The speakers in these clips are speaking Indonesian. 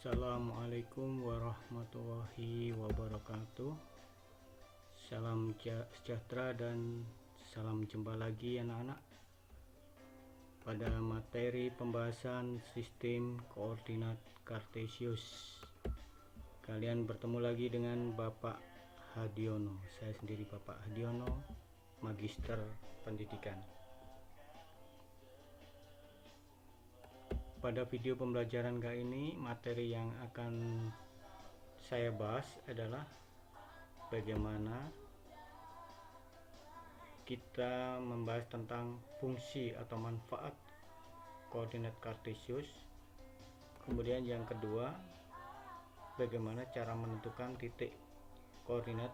Assalamualaikum warahmatullahi wabarakatuh. Salam sejahtera dan salam jumpa lagi anak-anak pada materi pembahasan sistem koordinat Kartesius. Kalian bertemu lagi dengan Bapak Hadiono. Saya sendiri Bapak Hadiono, Magister Pendidikan. Pada video pembelajaran kali ini, materi yang akan saya bahas adalah bagaimana kita membahas tentang fungsi atau manfaat koordinat Kartesius. Kemudian yang kedua, bagaimana cara menentukan titik koordinat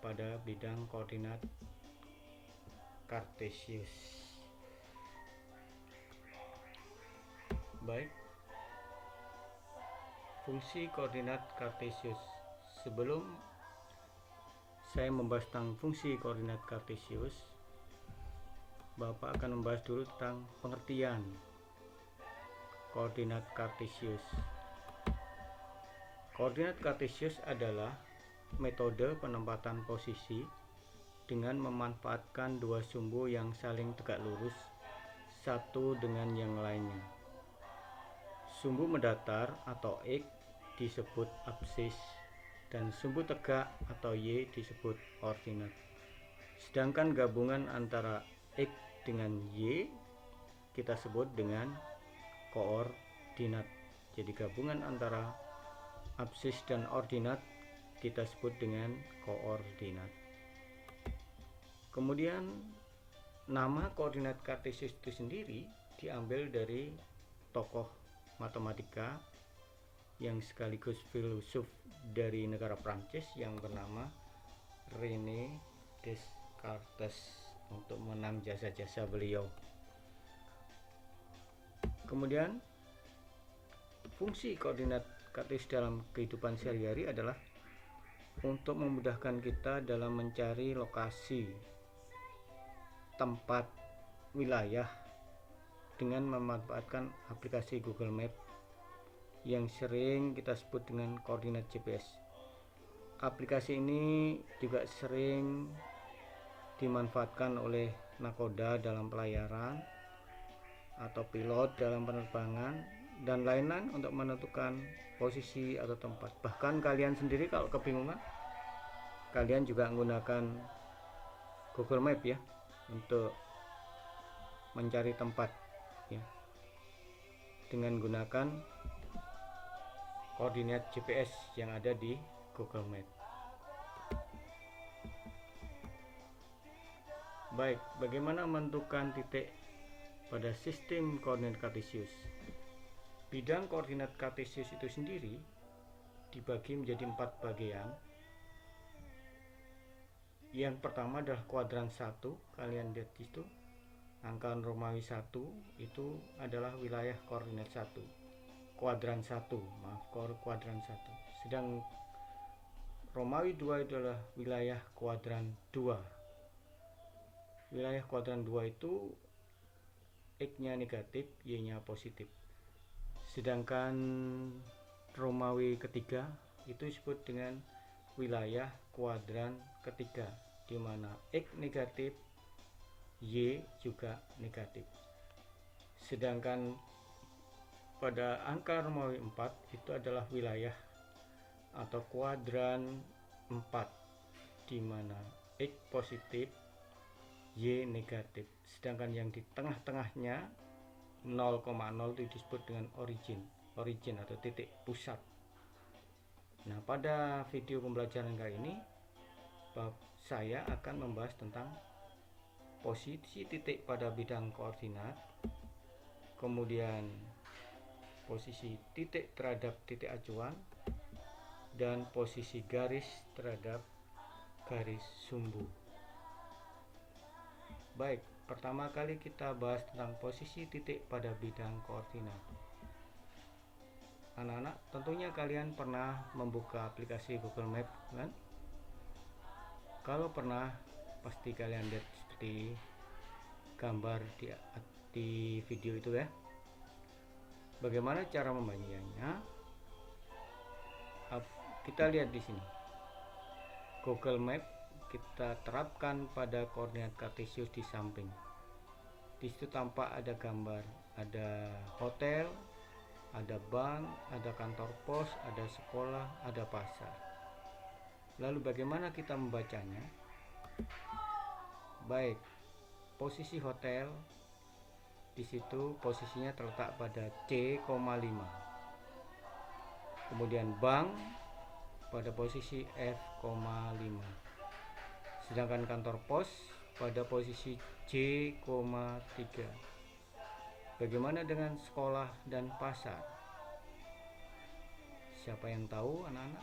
pada bidang koordinat Kartesius. Baik, fungsi koordinat Kartesius. Sebelum saya membahas tentang fungsi koordinat Kartesius, Bapak akan membahas dulu tentang pengertian koordinat Kartesius. Koordinat Kartesius adalah metode penempatan posisi dengan memanfaatkan dua sumbu yang saling tegak lurus satu dengan yang lainnya. Sumbu mendatar atau X disebut absis dan sumbu tegak atau Y disebut ordinat. Sedangkan gabungan antara X dengan Y kita sebut dengan koordinat. Jadi gabungan antara absis dan ordinat kita sebut dengan koordinat. Kemudian nama koordinat Kartesius itu sendiri diambil dari tokoh matematika yang sekaligus filsuf dari negara Prancis yang bernama René Descartes, untuk mengenang jasa-jasa beliau. Kemudian fungsi koordinat Kartesius dalam kehidupan sehari-hari adalah untuk memudahkan kita dalam mencari lokasi, tempat, wilayah dengan memanfaatkan aplikasi Google Map yang sering kita sebut dengan koordinat GPS. Aplikasi ini juga sering dimanfaatkan oleh nakoda dalam pelayaran atau pilot dalam penerbangan dan lain-lain untuk menentukan posisi atau tempat. Bahkan kalian sendiri kalau kebingungan, kalian juga menggunakan Google Map ya untuk mencari tempat ya, dengan gunakan koordinat GPS yang ada di Google Map. Baik, bagaimana menentukan titik pada sistem koordinat Kartesius? Bidang koordinat Kartesius itu sendiri dibagi menjadi 4 bagian. Yang pertama adalah kuadran 1, kalian lihat di situ. Angka Romawi 1 itu adalah wilayah koordinat 1. Kuadran 1. Sedang Romawi 2 adalah wilayah kuadran 2. Wilayah kuadran 2 itu X-nya negatif, Y-nya positif. Sedangkan Romawi ketiga itu disebut dengan wilayah kuadran ketiga, di mana X negatif, Y juga negatif. Sedangkan pada angka Romawi 4 itu adalah wilayah atau kuadran 4, di mana X positif, Y negatif. Sedangkan yang di tengah-tengahnya 0,0 itu disebut dengan origin atau titik pusat. Nah, pada video pembelajaran kali ini saya akan membahas tentang posisi titik pada bidang koordinat, kemudian posisi titik terhadap titik acuan, dan posisi garis terhadap garis sumbu. Baik, pertama kali kita bahas tentang posisi titik pada bidang koordinat. Anak-anak, tentunya kalian pernah membuka aplikasi Google Map kan? Kalau pernah, pasti kalian lihat seperti gambar di video itu ya. Bagaimana cara membacanya? Kita lihat di sini. Google Map kita terapkan pada koordinat kartesius di samping. Di situ tampak ada gambar, ada hotel, ada bank, ada kantor pos, ada sekolah, ada pasar. Lalu bagaimana kita membacanya? Baik, posisi hotel di situ posisinya terletak pada C,5. Kemudian bank pada posisi F,5. Sedangkan kantor pos pada posisi J,3. Bagaimana dengan sekolah dan pasar? Siapa yang tahu, anak-anak?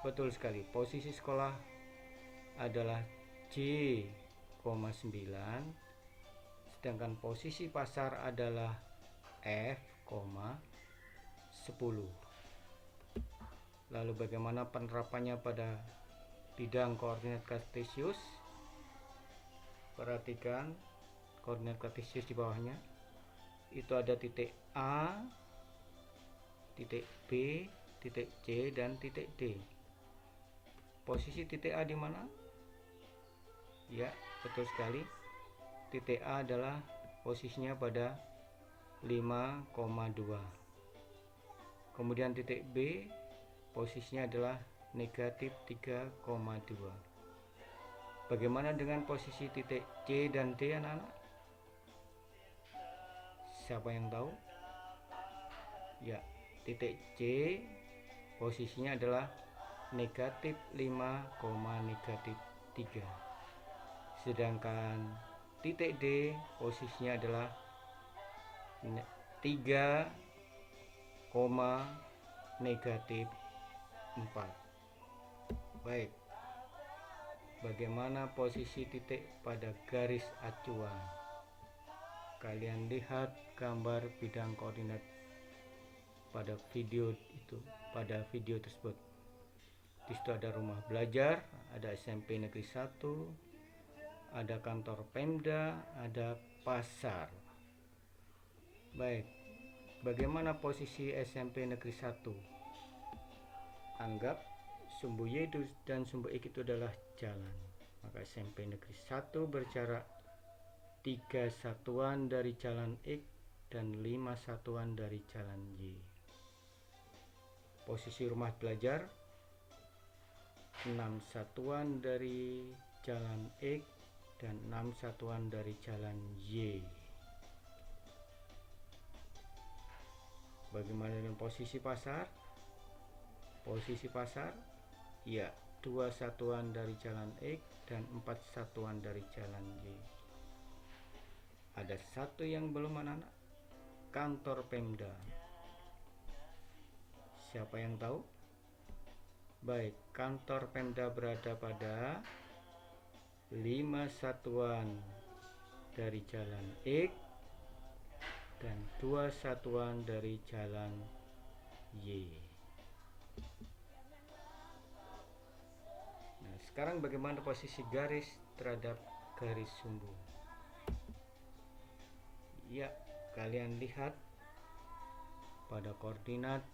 Betul sekali, posisi sekolah adalah J,9, sedangkan posisi pasar adalah F,10. Lalu bagaimana penerapannya pada bidang koordinat kartesius? Perhatikan koordinat kartesius di bawahnya. Itu ada titik A, titik B, titik C, dan titik D. Posisi titik A di mana? Ya, betul sekali. Titik A adalah posisinya pada 5,2. Kemudian titik B posisinya adalah negatif 3,2. Bagaimana dengan posisi titik C dan D, anak-anak? Siapa yang tahu? Ya, titik C posisinya adalah negatif 5, negatif 3. Sedangkan titik D posisinya adalah 3, negatif 4. Baik, bagaimana posisi titik pada garis acuan? Kalian lihat gambar bidang koordinat pada video itu, pada video tersebut. Di situ ada rumah belajar, ada SMP Negeri 1, ada kantor Pemda, ada pasar. Baik, bagaimana posisi SMP Negeri 1? Anggap sumbu Y dan sumbu X itu adalah jalan. Maka SMP Negeri 1 berjarak 3 satuan dari jalan X dan 5 satuan dari jalan Y. Posisi rumah belajar 6 satuan dari jalan X dan 6 satuan dari jalan Y. Bagaimana dengan posisi pasar? Posisi pasar, ya, 2 satuan dari jalan X dan 4 satuan dari jalan Y. Ada satu yang belum, anak-anak, kantor Pemda. Siapa yang tahu? Baik, kantor Pemda berada pada 5 satuan dari jalan X dan 2 satuan dari jalan Y. Nah, sekarang bagaimana posisi garis terhadap garis sumbu? Ya, kalian lihat pada koordinat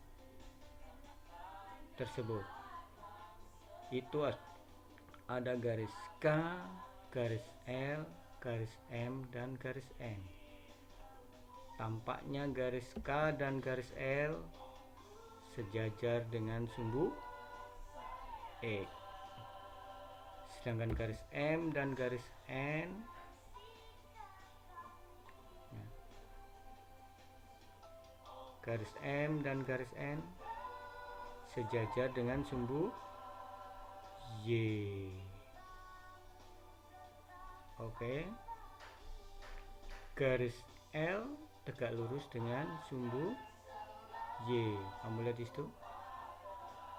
tersebut. Itu ada garis K, garis L, garis M, dan garis N. Tampaknya garis K dan garis L sejajar dengan sumbu X. Sedangkan garis M dan garis N garis M dan garis N sejajar dengan sumbu Y. Oke. Garis L tegak lurus dengan sumbu Y. Kamu lihat di situ.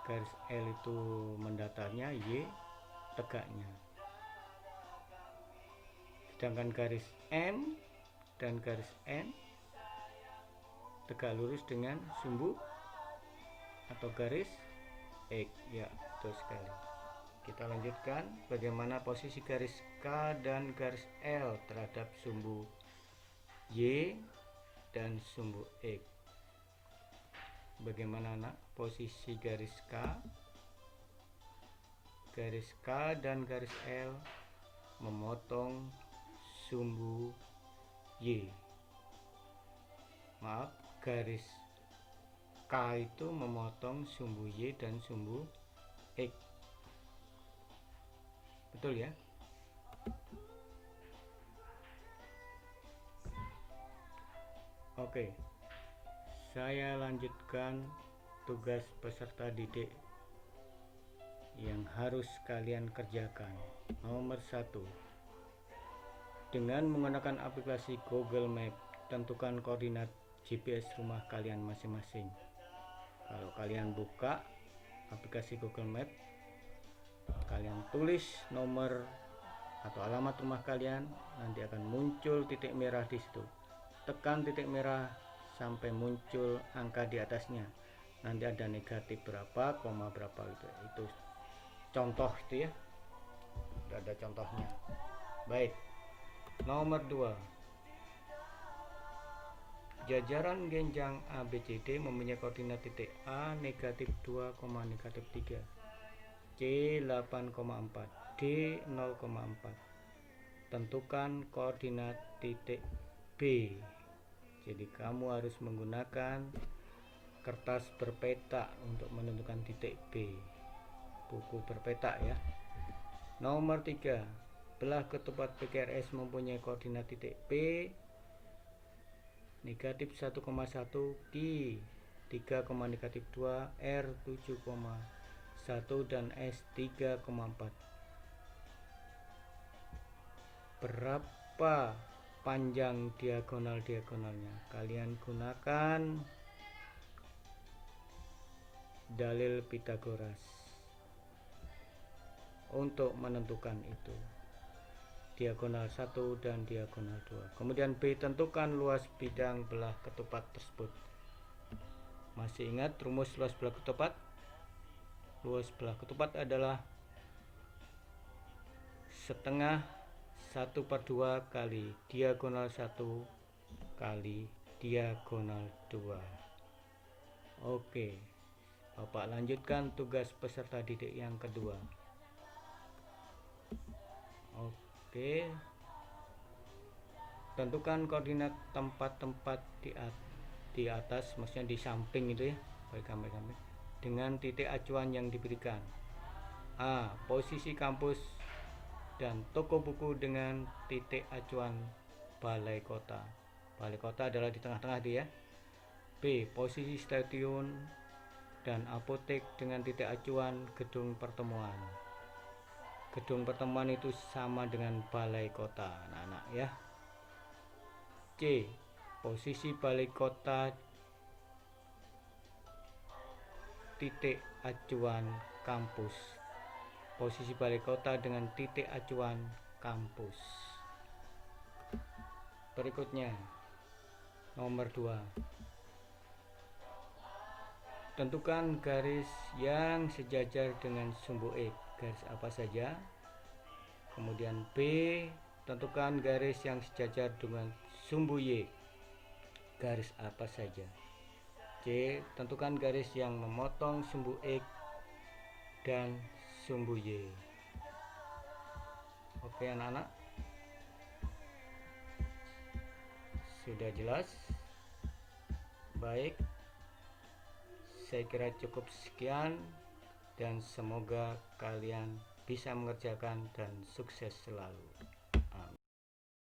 Garis L itu mendatarnya, Y tegaknya. Sedangkan garis M dan garis N tegak lurus dengan sumbu atau garis X. Ya, betul sekali. Kita lanjutkan bagaimana posisi garis K dan garis L terhadap sumbu Y. dan sumbu X. Bagaimana nak posisi garis K dan garis L memotong sumbu Y. Maaf, garis K itu memotong sumbu Y dan sumbu X. Betul ya? Oke, saya lanjutkan tugas peserta didik yang harus kalian kerjakan. Nomor 1, dengan menggunakan aplikasi Google Map, tentukan koordinat GPS rumah kalian masing-masing. Kalau kalian buka aplikasi Google Map, kalian tulis nomor atau alamat rumah kalian, nanti akan muncul titik merah di situ. Tekan titik merah sampai muncul angka di atasnya. Nanti ada negatif berapa, koma berapa itu contoh itu ya. Sudah ada contohnya. Baik. Nomor 2. Jajaran genjang ABCD mempunyai koordinat titik A negatif 2, negatif 3, C 8,4, D 0,4. Tentukan koordinat titik B. Jadi kamu harus menggunakan kertas berpeta untuk menentukan titik B. Buku berpeta ya. Nomor 3. Belah ketupat PQRS mempunyai koordinat titik P negatif 1,1, Q 3, negatif 2, R 7,1 dan S 3,4. Berapa panjang diagonalnya? Kalian gunakan dalil Pythagoras untuk menentukan itu, diagonal 1 dan diagonal 2. Kemudian B, tentukan luas bidang belah ketupat tersebut. Masih ingat rumus luas belah ketupat? Luas belah ketupat adalah setengah 1/2 kali diagonal 1 kali diagonal 2. Oke, Bapak lanjutkan tugas peserta didik yang kedua. Oke, tentukan koordinat tempat-tempat di atas, maksudnya di samping itu ya, dengan titik acuan yang diberikan. A, posisi kampus dan toko buku dengan titik acuan balai kota. Balai kota adalah di tengah-tengah dia. B, posisi stasiun dan apotek dengan titik acuan gedung pertemuan. Gedung pertemuan itu sama dengan balai kota, anak-anak ya. C, posisi balai kota titik acuan kampus. Posisi balai kota dengan titik acuan kampus. Berikutnya, nomor 2. Tentukan garis yang sejajar dengan sumbu X. Garis apa saja? Kemudian B, tentukan garis yang sejajar dengan sumbu Y. Garis apa saja? C, tentukan garis yang memotong sumbu X dan sumbu Y. Oke anak-anak, sudah jelas? Baik, saya kira cukup sekian dan semoga kalian bisa mengerjakan dan sukses selalu.